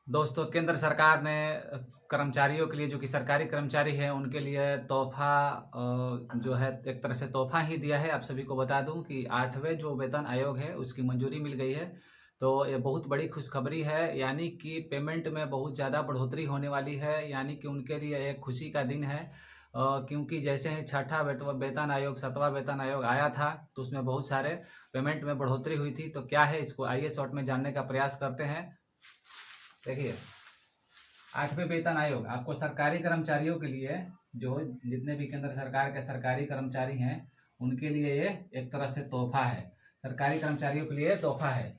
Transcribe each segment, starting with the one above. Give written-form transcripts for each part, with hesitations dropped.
दोस्तों, केंद्र सरकार ने कर्मचारियों के लिए, जो कि सरकारी कर्मचारी हैं, उनके लिए तोहफ़ा जो है एक तरह से तोहफ़ा ही दिया है। आप सभी को बता दूं कि 8वें जो वेतन आयोग है उसकी मंजूरी मिल गई है। तो ये बहुत बड़ी खुशखबरी है, यानी कि पेमेंट में बहुत ज़्यादा बढ़ोतरी होने वाली है, यानी कि उनके लिए एक खुशी का दिन है। क्योंकि जैसे ही छठा वेतन आयोग 7वां वेतन आयोग आया था तो उसमें बहुत सारे पेमेंट में बढ़ोतरी हुई थी। तो क्या है, इसको आइए शॉर्ट में जानने का प्रयास करते हैं। देखिए, 8वें वेतन आयोग आपको सरकारी कर्मचारियों के लिए, जो जितने भी केंद्र सरकार के सरकारी कर्मचारी हैं, उनके लिए ये एक तरह से तोहफा है। सरकारी कर्मचारियों के लिए तोहफा है।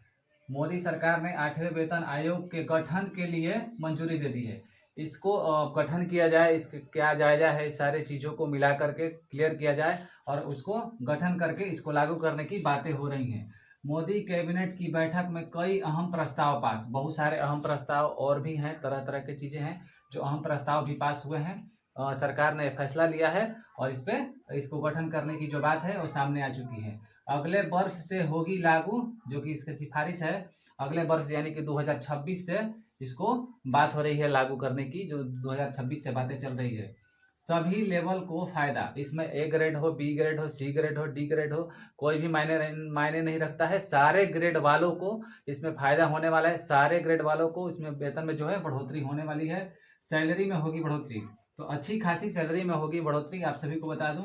मोदी सरकार ने 8वें वेतन आयोग के गठन के लिए मंजूरी दे दी है। इसको गठन किया जाए, इसके क्या जायजा है, इस सारे चीज़ों को मिला करके क्लियर किया जाए और उसको गठन करके इसको लागू करने की बातें हो रही हैं। मोदी कैबिनेट की बैठक में कई अहम प्रस्ताव पास, बहुत सारे अहम प्रस्ताव और भी हैं, तरह तरह की चीज़ें हैं जो अहम प्रस्ताव भी पास हुए हैं। सरकार ने फैसला लिया है और इसको गठन करने की जो बात है वो सामने आ चुकी है। अगले वर्ष से होगी लागू, जो कि इसकी सिफारिश है। अगले वर्ष यानी कि 2026 से इसको बात हो रही है लागू करने की, जो 2026 से बातें चल रही है। सभी लेवल को फायदा, इसमें ए ग्रेड हो, बी ग्रेड हो, सी ग्रेड हो, डी ग्रेड हो, कोई भी मायने नहीं रखता है। सारे ग्रेड वालों को इसमें फायदा होने वाला है। सारे ग्रेड वालों को इसमें वेतन में जो है बढ़ोतरी होने वाली है। सैलरी में होगी बढ़ोतरी, तो अच्छी खासी सैलरी में होगी बढ़ोतरी। आप सभी को बता दूं,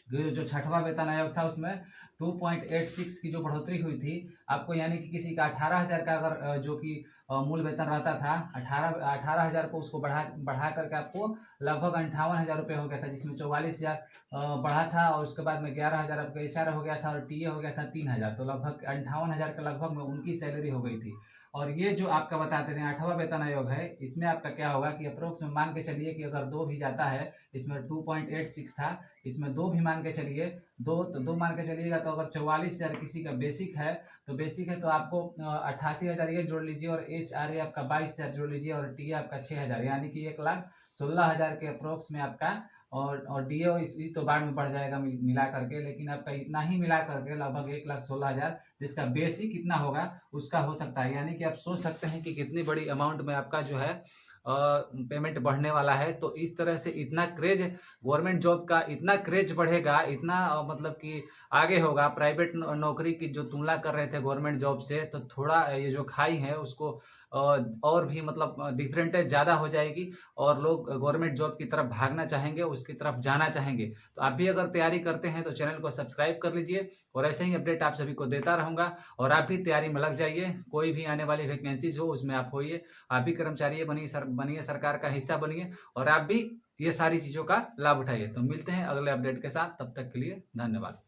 जो छठवां वेतन आयोग था उसमें 2.86 की जो बढ़ोतरी हुई थी आपको, यानी कि किसी का 18,000 का अगर जो कि मूल वेतन रहता था, 18,000 को उसको बढ़ा करके आपको लगभग 58,000 रुपये हो गया था, जिसमें 44,000 बढ़ा था और उसके बाद में 11,000 आपका HR हो गया था और टीए हो गया था 3,000। तो लगभग 58,000 के लगभग में उनकी सैलरी हो गई थी। और ये जो आपका बताते थे 8वां वेतन आयोग है, इसमें आपका क्या होगा कि अप्रोक्स में मान के चलिए कि अगर 2 भी जाता है, इसमें 2.86 था, इसमें 2 भी मान के चलिए, दो मान के चलिएगा, तो अगर 44,000 किसी का बेसिक है तो आपको 88,000 ये जोड़ लीजिए और HR आपका 22,000 जोड़ लीजिए और टीए आपका 6,000, यानी कि 1,16,000 के अप्रोक्स में आपका। और डीओ इसी तो बाद में बढ़ जाएगा मिला करके, लेकिन आपका इतना ही मिला करके लगभग 1,16,000 जिसका बेसिक कितना होगा उसका हो सकता है। यानी कि आप सोच सकते हैं कि कितनी बड़ी अमाउंट में आपका जो है पेमेंट बढ़ने वाला है। तो इस तरह से इतना क्रेज गवर्नमेंट जॉब का, इतना क्रेज बढ़ेगा, इतना मतलब कि आगे होगा। प्राइवेट नौकरी की जो तुलना कर रहे थे गवर्नमेंट जॉब से, तो थोड़ा ये जो खाई है उसको और भी मतलब डिफरेंटेज ज़्यादा हो जाएगी और लोग गवर्नमेंट जॉब की तरफ भागना चाहेंगे, उसकी तरफ जाना चाहेंगे। तो आप भी अगर तैयारी करते हैं तो चैनल को सब्सक्राइब कर लीजिए और ऐसे ही अपडेट आप सभी को देता रहूँगा। और आप भी तैयारी में लग जाइए, कोई भी आने वाली वैकेंसीज हो उसमें आप होइए, आप भी कर्मचारी बनिए, सरकार का हिस्सा बनिए और आप भी ये सारी चीज़ों का लाभ उठाइए। तो मिलते हैं अगले अपडेट के साथ, तब तक के लिए धन्यवाद।